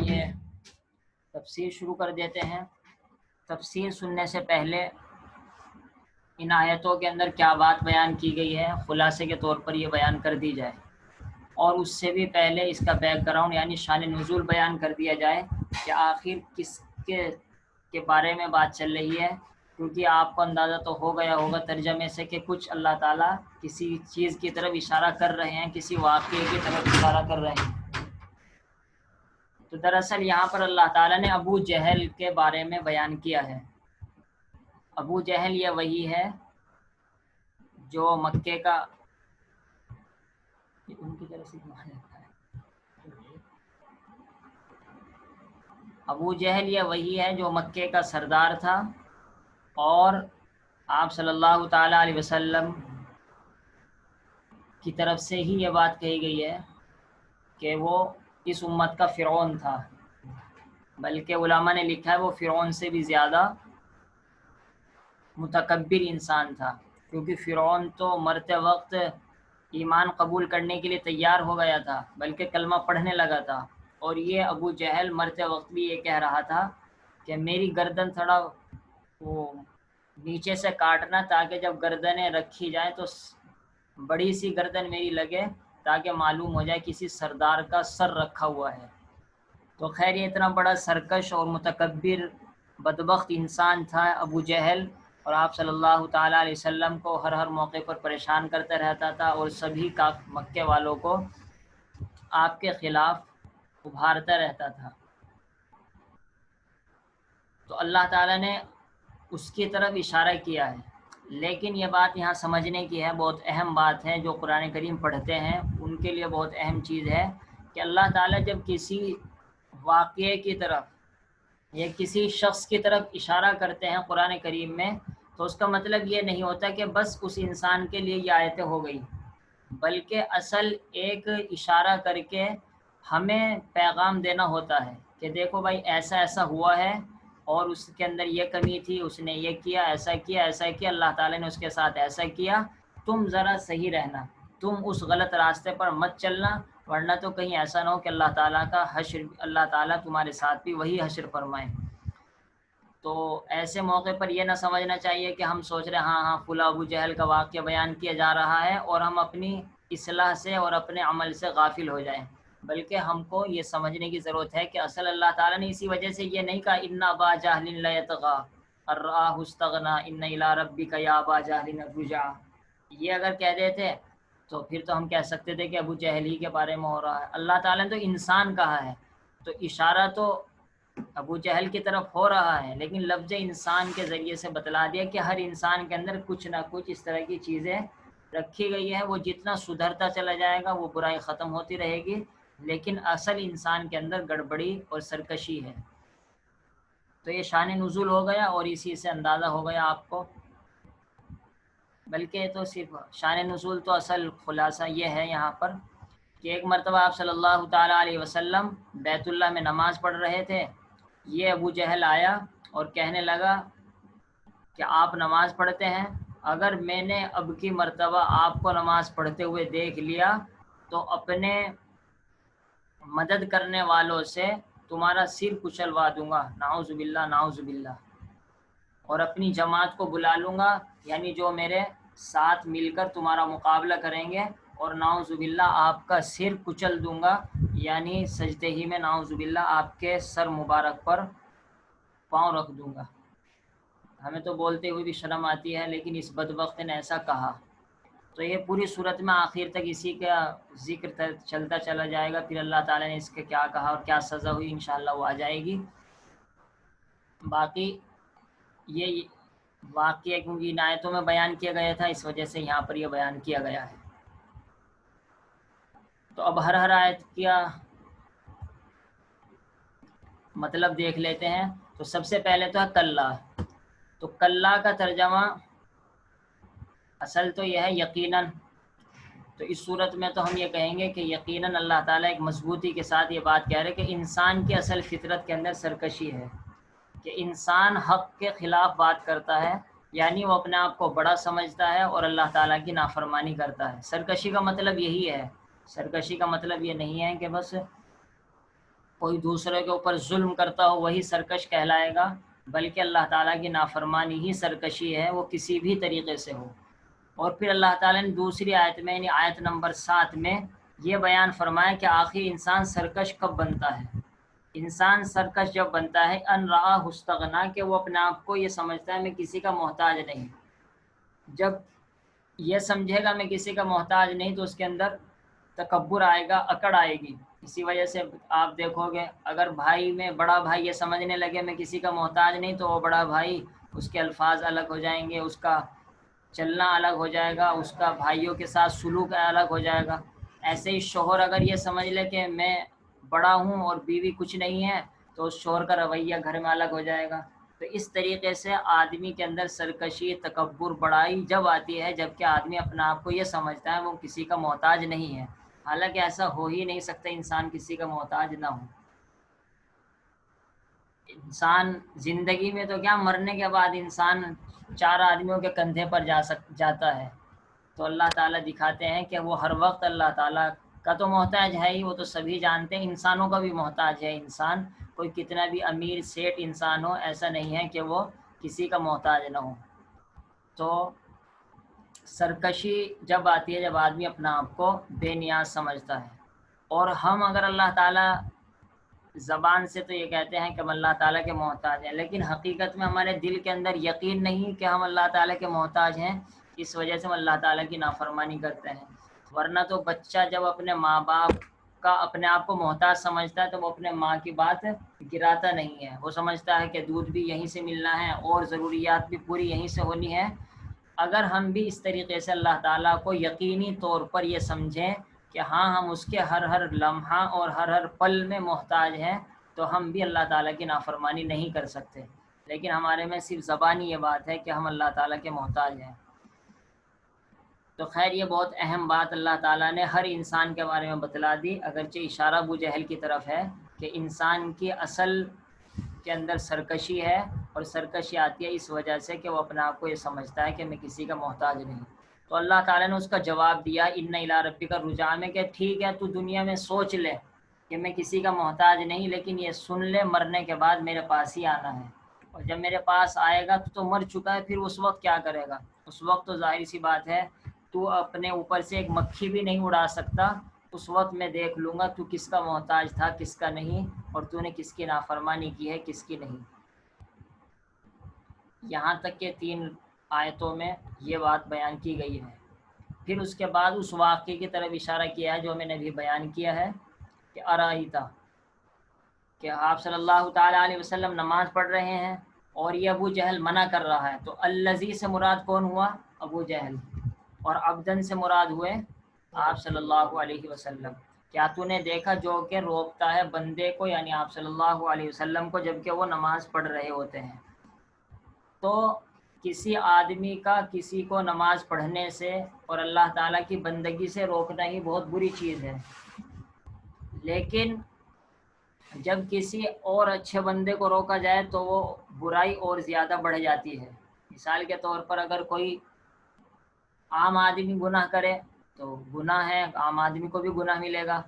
یہ تفسیر شروع کر دیتے ہیں۔ تفسیر سننے سے پہلے ان آیتوں کے اندر کیا بات بیان کی گئی ہے خلاصے کے طور پر یہ بیان کر دی جائے، اور اس سے بھی پہلے اس کا بیک گراؤنڈ یعنی شان نزول بیان کر دیا جائے کہ آخر کس کے بارے میں بات چل رہی ہے، کیونکہ آپ کو اندازہ تو ہو گیا ہوگا ترجمے سے کہ کچھ اللہ تعالیٰ کسی چیز کی طرف اشارہ کر رہے ہیں، کسی واقعے کی طرف اشارہ کر رہے ہیں۔ تو دراصل یہاں پر اللہ تعالیٰ نے ابو جہل کے بارے میں بیان کیا ہے۔ ابو جہل یہ وہی ہے جو مکے کا ان کی طرف سے ابو جہل یہ وہی ہے جو مکے کا سردار تھا، اور آپ صلی اللہ تعالیٰ علیہ وسلم کی طرف سے ہی یہ بات کہی گئی ہے کہ وہ اس امت کا فرعون تھا، بلکہ علماء نے لکھا ہے وہ فرعون سے بھی زیادہ متکبر انسان تھا، کیونکہ فرعون تو مرتے وقت ایمان قبول کرنے کے لیے تیار ہو گیا تھا، بلکہ کلمہ پڑھنے لگا تھا، اور یہ ابو جہل مرتے وقت بھی یہ کہہ رہا تھا کہ میری گردن تھوڑا وہ نیچے سے کاٹنا تاکہ جب گردنیں رکھی جائیں تو بڑی سی گردن میری لگے، تاکہ معلوم ہو جائے کسی سردار کا سر رکھا ہوا ہے۔ تو خیر یہ اتنا بڑا سرکش اور متکبر بدبخت انسان تھا ابو جہل، اور آپ صلی اللہ تعالیٰ علیہ وسلم کو ہر موقع پر پریشان کرتا رہتا تھا، اور سبھی کا مکے والوں کو آپ کے خلاف ابھارتا رہتا تھا۔ تو اللہ تعالیٰ نے اس کی طرف اشارہ کیا ہے، لیکن یہ بات یہاں سمجھنے کی ہے، بہت اہم بات ہے، جو قرآن کریم پڑھتے ہیں ان کے لیے بہت اہم چیز ہے کہ اللہ تعالیٰ جب کسی واقعے کی طرف یا کسی شخص کی طرف اشارہ کرتے ہیں قرآن کریم میں، تو اس کا مطلب یہ نہیں ہوتا کہ بس اس انسان کے لیے یہ آیتیں ہو گئی، بلکہ اصل ایک اشارہ کر کے ہمیں پیغام دینا ہوتا ہے کہ دیکھو بھائی ایسا ایسا ہوا ہے، اور اس کے اندر یہ کمی تھی، اس نے یہ کیا، ایسا کیا ایسا کیا، اللہ تعالیٰ نے اس کے ساتھ ایسا کیا، تم ذرا صحیح رہنا، تم اس غلط راستے پر مت چلنا، ورنہ تو کہیں ایسا نہ ہو کہ اللہ تعالیٰ کا حشر، اللہ تعالیٰ تمہارے ساتھ بھی وہی حشر فرمائے۔ تو ایسے موقع پر یہ نہ سمجھنا چاہیے کہ ہم سوچ رہے ہیں ہاں فلاں ابو جہل کا واقعہ بیان کیا جا رہا ہے اور ہم اپنی اصلاح سے اور اپنے عمل سے غافل ہو جائیں، بلکہ ہم کو یہ سمجھنے کی ضرورت ہے کہ اصل اللہ تعالیٰ نے اسی وجہ سے یہ نہیں کہا ان ابا جہل لا یطغی ان رآہ استغنی ان الی ربک یا ابا جہل الرجع، یہ اگر کہہ دیتے تو پھر تو ہم کہہ سکتے تھے کہ ابو جہل ہی کے بارے میں ہو رہا ہے۔ اللہ تعالیٰ نے تو انسان کہا ہے، تو اشارہ تو ابو جہل کی طرف ہو رہا ہے، لیکن لفظ انسان کے ذریعے سے بتلا دیا کہ ہر انسان کے اندر کچھ نہ کچھ اس طرح کی چیزیں رکھی گئی ہیں، وہ جتنا سدھرتا چلا جائے گا وہ برائی ختم ہوتی رہے گی، لیکن اصل انسان کے اندر گڑبڑی اور سرکشی ہے۔ تو یہ شان نزول ہو گیا، اور اسی سے اندازہ ہو گیا آپ کو، بلکہ تو صرف شان نزول تو اصل خلاصہ یہ ہے یہاں پر کہ ایک مرتبہ آپ صلی اللہ تعالیٰ علیہ وسلم بیت اللہ میں نماز پڑھ رہے تھے، یہ ابو جہل آیا اور کہنے لگا کہ آپ نماز پڑھتے ہیں، اگر میں نے اب کی مرتبہ آپ کو نماز پڑھتے ہوئے دیکھ لیا تو اپنے مدد کرنے والوں سے تمہارا سر کچلوا دوں گا، نعوذ باللہ نعوذ باللہ، اور اپنی جماعت کو بلا لوں گا، یعنی جو میرے ساتھ مل کر تمہارا مقابلہ کریں گے، اور نعوذ باللہ آپ کا سر کچل دوں گا، یعنی سجدے ہی میں نعوذ باللہ آپ کے سر مبارک پر پاؤں رکھ دوں گا۔ ہمیں تو بولتے ہوئے بھی شرم آتی ہے، لیکن اس بدبخت نے ایسا کہا۔ تو یہ پوری صورت میں آخر تک اسی کا ذکر چلتا چلا جائے گا، پھر اللہ تعالیٰ نے اس کے کیا کہا اور کیا سزا ہوئی انشاءاللہ وہ آ جائے گی۔ باقی یہ واقعہ کیونکہ ان آیتوں میں بیان کیا گیا تھا، اس وجہ سے یہاں پر یہ بیان کیا گیا ہے۔ تو اب ہر آیت کا مطلب دیکھ لیتے ہیں۔ تو سب سے پہلے تو ہے کلا، تو کلا کا ترجمہ اصل تو یہ ہے یقیناً، تو اس صورت میں تو ہم یہ کہیں گے کہ یقیناً اللہ تعالیٰ ایک مضبوطی کے ساتھ یہ بات کہہ رہے کہ انسان کی اصل فطرت کے اندر سرکشی ہے، کہ انسان حق کے خلاف بات کرتا ہے، یعنی وہ اپنے آپ کو بڑا سمجھتا ہے اور اللہ تعالیٰ کی نافرمانی کرتا ہے۔ سرکشی کا مطلب یہی ہے، سرکشی کا مطلب یہ نہیں ہے کہ بس کوئی دوسرے کے اوپر ظلم کرتا ہو وہی سرکش کہلائے گا، بلکہ اللہ تعالیٰ کی نافرمانی ہی سرکشی ہے، وہ کسی بھی طریقے سے ہو۔ اور پھر اللہ تعالیٰ نے دوسری آیت میں یعنی آیت نمبر 7 میں یہ بیان فرمایا کہ آخر انسان سرکش کب بنتا ہے۔ انسان سرکش جب بنتا ہے ان رآہ استغنا، کہ وہ اپنے آپ کو یہ سمجھتا ہے میں کسی کا محتاج نہیں۔ جب یہ سمجھے گا میں کسی کا محتاج نہیں تو اس کے اندر تکبر آئے گا، اکڑ آئے گی۔ اسی وجہ سے آپ دیکھو گے اگر بھائی میں بڑا بھائی یہ سمجھنے لگے میں کسی کا محتاج نہیں تو وہ بڑا بھائی اس کے الفاظ الگ ہو جائیں گے، اس کا چلنا الگ ہو جائے گا، اس کا بھائیوں کے ساتھ سلوک الگ ہو جائے گا۔ ایسے ہی شوہر اگر یہ سمجھ لے کہ میں بڑا ہوں اور بیوی کچھ نہیں ہے تو اس شوہر کا رویہ گھر میں الگ ہو جائے گا۔ تو اس طریقے سے آدمی کے اندر سرکشی، تکبر، بڑائی جب آتی ہے جب کہ آدمی اپنا آپ کو یہ سمجھتا ہے وہ کسی کا محتاج نہیں ہے، حالانکہ ایسا ہو ہی نہیں سکتا، انسان کسی کا محتاج نہ ہو۔ انسان زندگی میں تو کیا، مرنے کے بعد انسان 4 آدمیوں کے کندھے پر جاتا ہے، تو اللہ تعالیٰ دکھاتے ہیں کہ وہ ہر وقت اللہ تعالیٰ کا تو محتاج ہے ہی، وہ تو سبھی جانتے ہیں، انسانوں کا بھی محتاج ہے۔ انسان کوئی کتنا بھی امیر سیٹ انسان ہو، ایسا نہیں ہے کہ وہ کسی کا محتاج نہ ہو۔ تو سرکشی جب آتی ہے جب آدمی اپنا آپ کو بے نیاز سمجھتا ہے۔ اور ہم اگر اللہ تعالیٰ زبان سے تو یہ کہتے ہیں کہ ہم اللہ تعالیٰ کے محتاج ہیں، لیکن حقیقت میں ہمارے دل کے اندر یقین نہیں کہ ہم اللہ تعالیٰ کے محتاج ہیں، اس وجہ سے ہم اللہ تعالیٰ کی نافرمانی کرتے ہیں۔ ورنہ تو بچہ جب اپنے ماں باپ کا اپنے آپ کو محتاج سمجھتا ہے تو وہ اپنے ماں کی بات گراتا نہیں ہے، وہ سمجھتا ہے کہ دودھ بھی یہیں سے ملنا ہے اور ضروریات بھی پوری یہیں سے ہونی ہے۔ اگر ہم بھی اس طریقے سے اللہ تعالیٰ کو یقینی طور پر یہ سمجھیں کہ ہاں ہم اس کے ہر ہر لمحہ اور ہر ہر پل میں محتاج ہیں، تو ہم بھی اللہ تعالیٰ کی نافرمانی نہیں کر سکتے، لیکن ہمارے میں صرف زبانی یہ بات ہے کہ ہم اللہ تعالیٰ کے محتاج ہیں۔ تو خیر یہ بہت اہم بات اللہ تعالیٰ نے ہر انسان کے بارے میں بتلا دی، اگرچہ اشارہ ابو جہل کی طرف ہے کہ انسان کی اصل کے اندر سرکشی ہے، اور سرکشی آتی ہے اس وجہ سے کہ وہ اپنے آپ کو یہ سمجھتا ہے کہ میں کسی کا محتاج نہیں۔ تو اللہ تعالیٰ نے اس کا جواب دیا ان الی ربک الرجعٰ میں کہ ٹھیک ہے تو دنیا میں سوچ لے کہ میں کسی کا محتاج نہیں، لیکن یہ سن لے مرنے کے بعد میرے پاس ہی آنا ہے، اور جب میرے پاس آئے گا تو مر چکا ہے، پھر اس وقت کیا کرے گا؟ اس وقت تو ظاہر سی بات ہے تو اپنے اوپر سے ایک مکھی بھی نہیں اڑا سکتا، اس وقت میں دیکھ لوں گا تو کس کا محتاج تھا کس کا نہیں، اور تو نے کس کی نافرمانی کی ہے کس کی نہیں۔ یہاں تک کہ 3 آیتوں میں یہ بات بیان کی گئی ہے۔ پھر اس کے بعد اس واقعے کی طرف اشارہ کیا ہے جو میں نے ابھی بیان کیا ہے کہ ارائیتا، کہ آپ صلی اللہ تعالیٰ علیہ وسلم نماز پڑھ رہے ہیں اور یہ ابو جہل منع کر رہا ہے، تو الذی سے مراد کون ہوا؟ ابو جہل، اور عبدن سے مراد ہوئے آپ صلی اللہ علیہ وسلم۔ کیا تو نے دیکھا جو کہ روکتا ہے بندے کو یعنی آپ صلی اللہ علیہ وسلم کو جبکہ وہ نماز پڑھ رہے ہوتے ہیں؟ تو کسی آدمی کا کسی کو نماز پڑھنے سے اور اللہ تعالیٰ کی بندگی سے روکنا ہی بہت بری چیز ہے، لیکن جب کسی اور اچھے بندے کو روکا جائے تو وہ برائی اور زیادہ بڑھ جاتی ہے۔ مثال کے طور پر اگر کوئی عام آدمی گناہ کرے تو گناہ ہے، عام آدمی کو بھی گناہ ملے گا،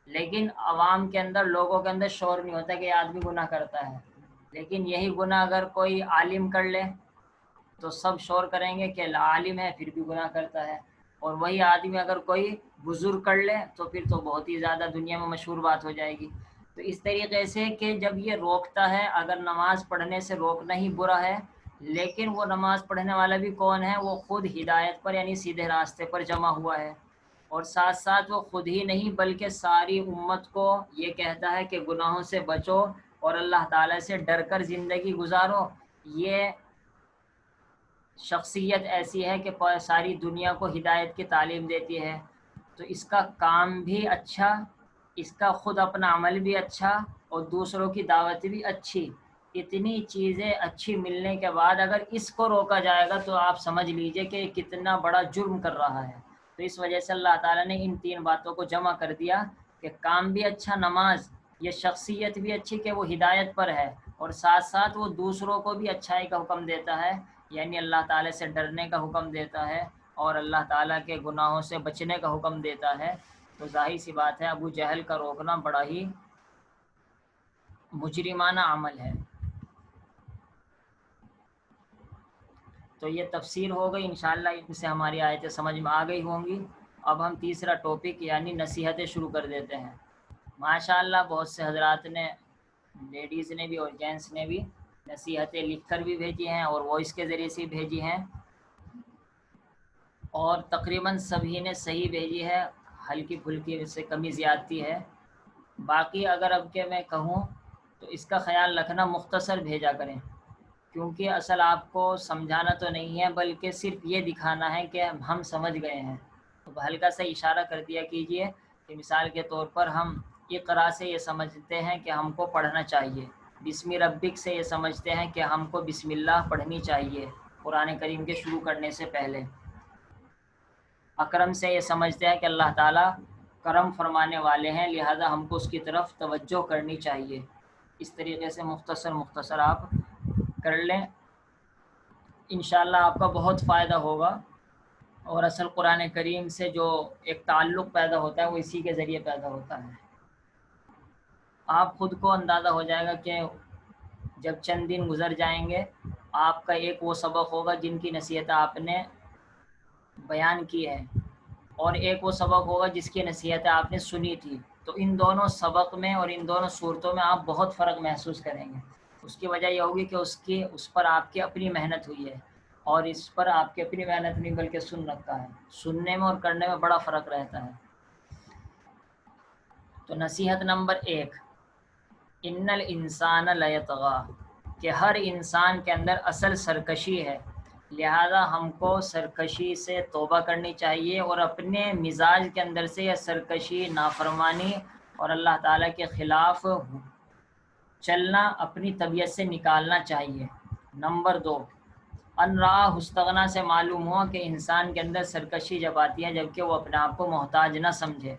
لیکن عوام کے اندر لوگوں کے اندر شعور نہیں ہوتا کہ یہ آدمی گناہ کرتا ہے، لیکن یہی گناہ اگر کوئی عالم کر لے تو سب شور کریں گے کہ عالم ہے پھر بھی گناہ کرتا ہے، اور وہی آدمی اگر کوئی بزرگ کر لے تو پھر تو بہت ہی زیادہ دنیا میں مشہور بات ہو جائے گی۔ تو اس طریقے سے کہ جب یہ روکتا ہے، اگر نماز پڑھنے سے روکنا ہی برا ہے، لیکن وہ نماز پڑھنے والا بھی کون ہے؟ وہ خود ہدایت پر یعنی سیدھے راستے پر جمع ہوا ہے، اور ساتھ ساتھ وہ خود ہی نہیں بلکہ ساری امت کو یہ کہتا ہے کہ گناہوں سے بچو اور اللہ تعالیٰ سے ڈر کر زندگی گزارو۔ یہ شخصیت ایسی ہے کہ ساری دنیا کو ہدایت کی تعلیم دیتی ہے، تو اس کا کام بھی اچھا، اس کا خود اپنا عمل بھی اچھا اور دوسروں کی دعوت بھی اچھی، اتنی چیزیں اچھی ملنے کے بعد اگر اس کو روکا جائے گا تو آپ سمجھ لیجئے کہ کتنا بڑا جرم کر رہا ہے۔ تو اس وجہ سے اللہ تعالیٰ نے ان 3 باتوں کو جمع کر دیا کہ کام بھی اچھا نماز، یہ شخصیت بھی اچھی کہ وہ ہدایت پر ہے، اور ساتھ ساتھ وہ دوسروں کو بھی اچھائی کا حکم دیتا ہے، یعنی اللہ تعالیٰ سے ڈرنے کا حکم دیتا ہے اور اللہ تعالیٰ کے گناہوں سے بچنے کا حکم دیتا ہے۔ تو ظاہر سی بات ہے ابو جہل کا روکنا بڑا ہی مجرمانہ عمل ہے۔ تو یہ تفسیر ہو گئی، انشاءاللہ ان سے ہماری آیتیں سمجھ میں آ گئی ہوں گی۔ اب ہم تیسرا ٹاپک یعنی نصیحتیں شروع کر دیتے ہیں۔ ماشاءاللہ بہت سے حضرات نے، لیڈیز نے بھی اور جینٹس نے بھی نصیحتیں لکھ کر بھی بھیجی ہیں اور وائس کے ذریعے سے بھیجی ہیں، اور تقریباً سبھی نے صحیح بھیجی ہے، ہلکی پھلکی سے کمی زیادتی ہے۔ باقی اگر اب کہ میں کہوں تو اس کا خیال رکھنا مختصر بھیجا کریں، کیونکہ اصل آپ کو سمجھانا تو نہیں ہے بلکہ صرف یہ دکھانا ہے کہ ہم سمجھ گئے ہیں۔ تو ہلکا سا اشارہ کر دیا کیجئے کہ مثال کے طور پر ہم اقرا سے یہ سمجھتے ہیں کہ ہم کو پڑھنا چاہیے، بسم ربک سے یہ سمجھتے ہیں کہ ہم کو بسم اللہ پڑھنی چاہیے قرآن کریم کے شروع کرنے سے پہلے، اکرم سے یہ سمجھتے ہیں کہ اللہ تعالیٰ کرم فرمانے والے ہیں لہذا ہم کو اس کی طرف توجہ کرنی چاہیے۔ اس طریقے سے مختصر آپ کر لیں، انشاءاللہ آپ کا بہت فائدہ ہوگا۔ اور اصل قرآن کریم سے جو ایک تعلق پیدا ہوتا ہے وہ اسی کے ذریعے پیدا ہوتا ہے۔ آپ خود کو اندازہ ہو جائے گا کہ جب چند دن گزر جائیں گے آپ کا ایک وہ سبق ہوگا جن کی نصیحت آپ نے بیان کی ہے، اور ایک وہ سبق ہوگا جس کی نصیحت آپ نے سنی تھی۔ تو ان دونوں سبق میں اور ان دونوں صورتوں میں آپ بہت فرق محسوس کریں گے۔ اس کی وجہ یہ ہوگی کہ اس پر آپ کی اپنی محنت ہوئی ہے، اور اس پر آپ کی اپنی محنت نہیں بلکہ سن رکھا ہے۔ سننے میں اور کرنے میں بڑا فرق رہتا ہے۔ تو نصیحت نمبر 1، ان الانسان لیطغی، کہ ہر انسان کے اندر اصل سرکشی ہے، لہذا ہم کو سرکشی سے توبہ کرنی چاہیے اور اپنے مزاج کے اندر سے یہ سرکشی، نافرمانی اور اللہ تعالیٰ کے خلاف چلنا اپنی طبیعت سے نکالنا چاہیے۔ نمبر 2، ان رآہ استغنیٰ سے معلوم ہوا کہ انسان کے اندر سرکشی جب آتی ہے جبکہ وہ اپنے آپ کو محتاج نہ سمجھے۔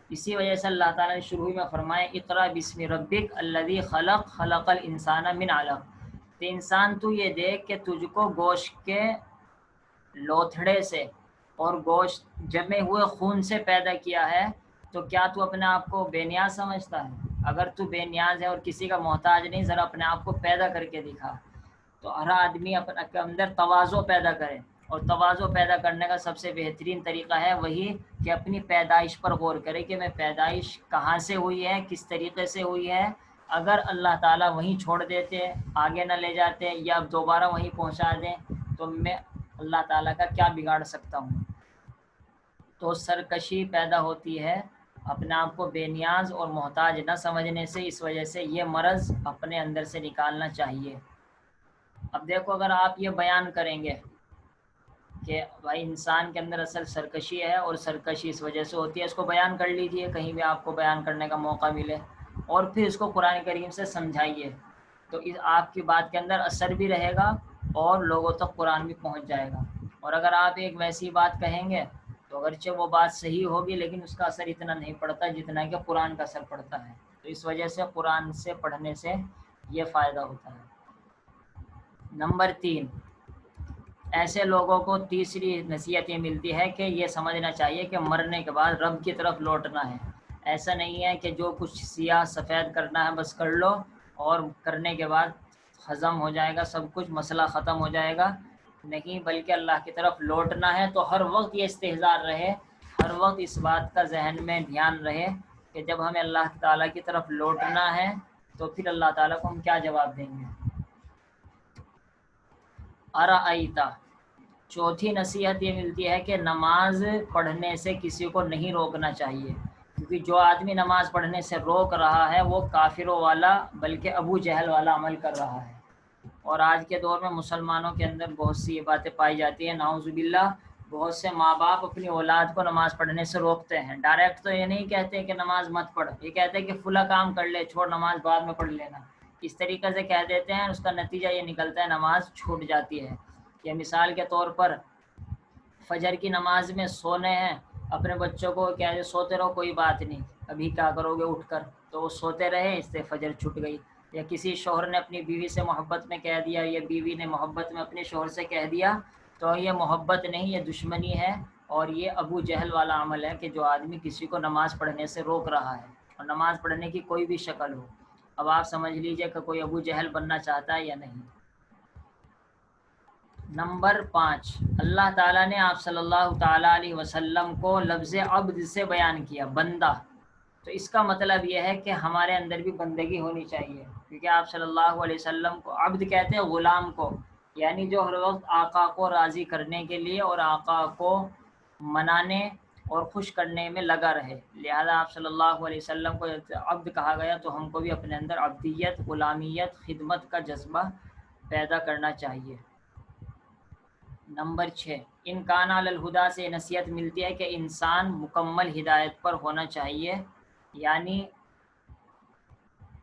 اسی وجہ سے اللہ تعالیٰ نے شروع میں فرمایا اقرأ بسم ربک الذی خلق خلق الانسان من علق، کہ انسان تو یہ دیکھ کہ تجھ کو گوشت کے لوتھڑے سے اور گوشت جمے ہوئے خون سے پیدا کیا ہے، تو کیا تو اپنے آپ کو بے نیاز سمجھتا ہے؟ اگر تو بے نیاز ہے اور کسی کا محتاج نہیں، ذرا اپنے آپ کو پیدا کر کے دکھا۔ تو ہر آدمی اپنے اندر تواضع پیدا کرے، اور تواضع پیدا کرنے کا سب سے بہترین طریقہ ہے وہی کہ اپنی پیدائش پر غور کرے کہ میں پیدائش کہاں سے ہوئی ہے، کس طریقے سے ہوئی ہے۔ اگر اللہ تعالیٰ وہیں چھوڑ دیتے، آگے نہ لے جاتے یا اب دوبارہ وہیں پہنچا دیں تو میں اللہ تعالیٰ کا کیا بگاڑ سکتا ہوں؟ تو سرکشی پیدا ہوتی ہے اپنے آپ کو بے نیاز اور محتاج نہ سمجھنے سے۔ اس وجہ سے یہ مرض اپنے اندر سے نکالنا چاہیے۔ اب دیکھو، اگر آپ یہ بیان کریں گے کہ بھائی انسان کے اندر اصل سرکشی ہے اور سرکشی اس وجہ سے ہوتی ہے، اس کو بیان کر لیجئے کہیں بھی آپ کو بیان کرنے کا موقع ملے، اور پھر اس کو قرآن کریم سے سمجھائیے، تو آپ کی بات کے اندر اثر بھی رہے گا اور لوگوں تک قرآن بھی پہنچ جائے گا۔ اور اگر آپ ایک ویسی بات کہیں گے تو اگرچہ وہ بات صحیح ہوگی لیکن اس کا اثر اتنا نہیں پڑتا جتنا کہ قرآن کا اثر پڑتا ہے۔ تو اس وجہ سے قرآن سے پڑھنے سے یہ فائدہ ہوتا ہے۔ نمبر 3، ایسے لوگوں کو تیسری نصیحت یہ ملتی ہے کہ یہ سمجھنا چاہیے کہ مرنے کے بعد رب کی طرف لوٹنا ہے۔ ایسا نہیں ہے کہ جو کچھ سیاہ سفید کرنا ہے بس کر لو اور کرنے کے بعد ختم ہو جائے گا، سب کچھ مسئلہ ختم ہو جائے گا، نہیں، بلکہ اللہ کی طرف لوٹنا ہے۔ تو ہر وقت یہ استحضار رہے، ہر وقت اس بات کا ذہن میں دھیان رہے کہ جب ہمیں اللہ تعالیٰ کی طرف لوٹنا ہے تو پھر اللہ تعالیٰ کو ہم کیا جواب دیں گے۔ ارأیتا، چوتھی نصیحت یہ ملتی ہے کہ نماز پڑھنے سے کسی کو نہیں روکنا چاہیے، کیونکہ جو آدمی نماز پڑھنے سے روک رہا ہے وہ کافروں والا بلکہ ابو جہل والا عمل کر رہا ہے۔ اور آج کے دور میں مسلمانوں کے اندر بہت سی یہ باتیں پائی جاتی ہیں، نعوذ باللہ۔ بہت سے ماں باپ اپنی اولاد کو نماز پڑھنے سے روکتے ہیں، ڈائریکٹ تو یہ نہیں کہتے کہ نماز مت پڑھ، یہ کہتے ہیں کہ فلاں کام کر لے، چھوڑ، نماز بعد میں پڑھ لینا، اس طریقے سے کہہ دیتے ہیں۔ اس کا نتیجہ یہ نکلتا ہے نماز چھوٹ جاتی ہے۔ یہ مثال کے طور پر فجر کی نماز میں سونے ہیں، اپنے بچوں کو کہہ دے سوتے رہو، کوئی بات نہیں، ابھی کیا کرو گے اٹھ کر، تو وہ سوتے رہے، اس سے فجر چھٹ گئی۔ یا کسی شوہر نے اپنی بیوی سے محبت میں کہہ دیا، یا بیوی نے محبت میں اپنے شوہر سے کہہ دیا، تو یہ محبت نہیں، یہ دشمنی ہے، اور یہ ابو جہل والا عمل ہے کہ جو آدمی کسی کو نماز پڑھنے سے روک رہا ہے، اور نماز پڑھنے کی کوئی بھی شکل ہو۔ اب آپ سمجھ لیجئے کہ کوئی ابو جہل بننا چاہتا ہے یا نہیں۔ نمبر 5، اللہ تعالیٰ نے آپ صلی اللہ تعالیٰ علیہ وسلم کو لفظ عبد سے بیان کیا، بندہ۔ تو اس کا مطلب یہ ہے کہ ہمارے اندر بھی بندگی ہونی چاہیے، کیونکہ آپ صلی اللہ علیہ وسلم کو عبد کہتے ہیں غلام کو، یعنی جو ہر وقت آقا کو راضی کرنے کے لیے اور آقا کو منانے اور خوش کرنے میں لگا رہے، لہذا آپ صلی اللہ علیہ وسلم کو عبد کہا گیا۔ تو ہم کو بھی اپنے اندر عبدیت، غلامیت، خدمت کا جذبہ پیدا کرنا چاہیے۔ نمبر 6، ان کان علی الہدا سے نصیحت ملتی ہے کہ انسان مکمل ہدایت پر ہونا چاہیے، یعنی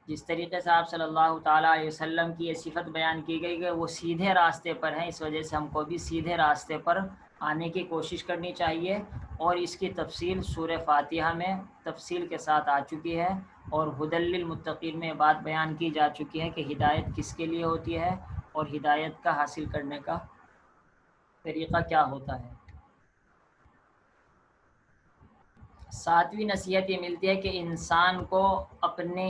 جس طریقے سے آپ صلی اللہ تعالیٰ علیہ وسلم کی یہ صفت بیان کی گئی کہ وہ سیدھے راستے پر ہیں، اس وجہ سے ہم کو بھی سیدھے راستے پر آنے کی کوشش کرنی چاہیے۔ اور اس کی تفصیل سورہ فاتحہ میں تفصیل کے ساتھ آ چکی ہے، اور ھدی للمتقین میں بات بیان کی جا چکی ہے کہ ہدایت کس کے لیے ہوتی ہے اور ہدایت کا حاصل کرنے کا طریقہ کیا ہوتا ہے۔ 7ویں نصیحت یہ ملتی ہے کہ انسان کو اپنے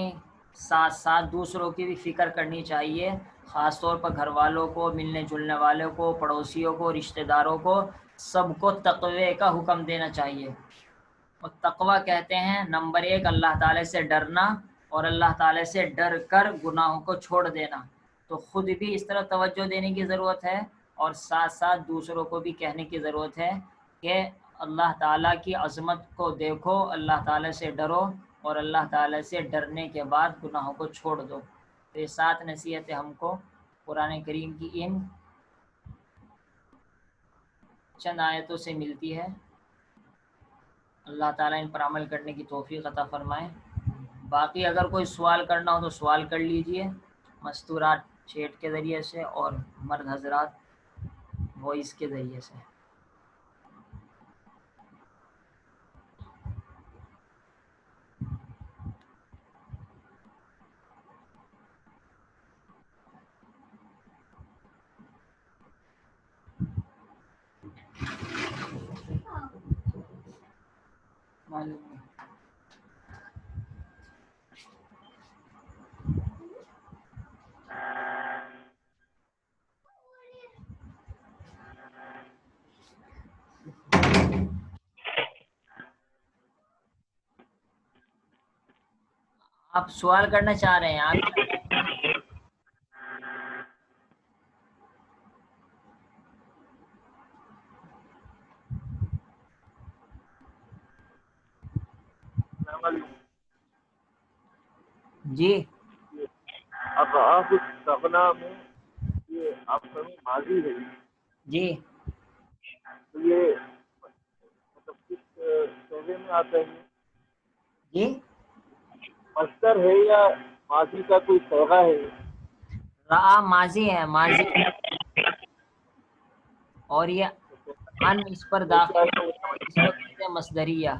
ساتھ ساتھ دوسروں کی بھی فکر کرنی چاہیے، خاص طور پر گھر والوں کو، ملنے جلنے والوں کو، پڑوسیوں کو، رشتہ داروں کو، سب کو تقوی کا حکم دینا چاہیے۔ اور تقوی کہتے ہیں نمبر 1 اللہ تعالی سے ڈرنا، اور اللہ تعالی سے ڈر کر گناہوں کو چھوڑ دینا۔ تو خود بھی اس طرح توجہ دینے کی ضرورت ہے، اور ساتھ ساتھ دوسروں کو بھی کہنے کی ضرورت ہے کہ اللہ تعالیٰ کی عظمت کو دیکھو، اللہ تعالیٰ سے ڈرو، اور اللہ تعالیٰ سے ڈرنے کے بعد گناہوں کو چھوڑ دو۔ تو یہ 7 نصیحتیں ہم کو قرآن کریم کی ان چند آیتوں سے ملتی ہے۔ اللہ تعالیٰ ان پر عمل کرنے کی توفیق عطا فرمائے۔ باقی اگر کوئی سوال کرنا ہو تو سوال کر لیجئے، مستورات چیٹ کے ذریعے سے اور مرد حضرات وائس کے ذریعے سے۔ معلوم نہیں۔ آپ سوال کرنا چاہ رہے ہیں؟ آپ جی اب آپ استغنا میں یہ آپ کا ماضی ہے، جی تو یہ مطلب کس شعبے میں آتا ہے؟ جی مصدر ہے یا ماضی کا کوئی صیغہ ہے؟ رعا ماضی ہے، ماضی، اور یہ ان اس پر داخل ہے، اس کو کہتے ہیں مصدریہ،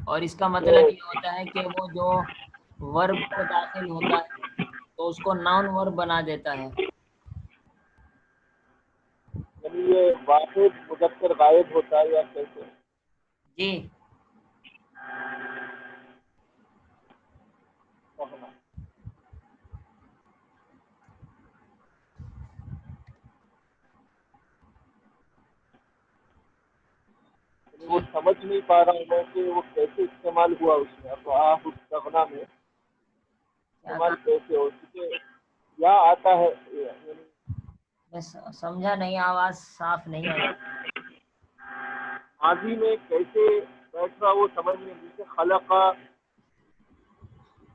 اور اس کا مطلب یہ ہوتا ہے کہ وہ جو ورب پر داخل ہوتا ہے تو اس کو ناؤن ورب بنا دیتا ہے۔ یعنی یہ واحد مذکر غائب ہوتا ہے یا کیسے؟ جی وہ سمجھ نہیں پا رہا ہوں میں کہ وہ کیسے استعمال ہوا اس میں، اب آپ استغنا میں استعمال کیسے ہو چکے یا آتا ہے، یعنی میں سمجھا نہیں، آواز صاف نہیں آئی۔ ماضی میں کیسے بیٹھ رہا وہ سمجھ میں، جیسے خلقہ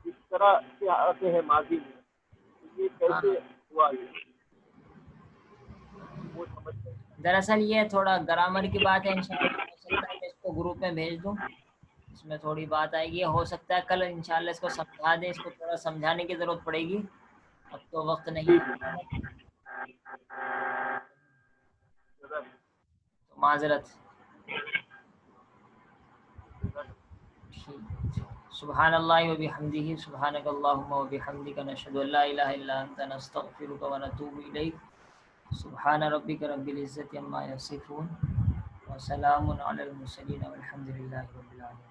اس طرح سے آتے ہیں ماضی میں، یہ کیسے ہوا یہ وہ سمجھ نہیں۔ دراصل یہ تھوڑا گرامر کی بات ہے، انشاءاللہ ہو سکتا ہے کہ اس کو گروپ میں بھیج دوں، اس میں تھوڑی بات آئے گی، ہو سکتا ہے کل انشاءاللہ اس کو سمجھا دیں، اس کو تھوڑا سمجھانے کی ضرورت پڑے گی، اب تو وقت نہیں ہے، تو معذرت۔ سبحان اللہ و بحمدہ، سبحانک اللہم و بحمدک، نشہد ان لا الہ الا انت، نستغفرک و نتوب الیک۔ سبحان ربک رب العزت عما یصفون، وسلام علی المرسلین والحمد للہ رب العالمین۔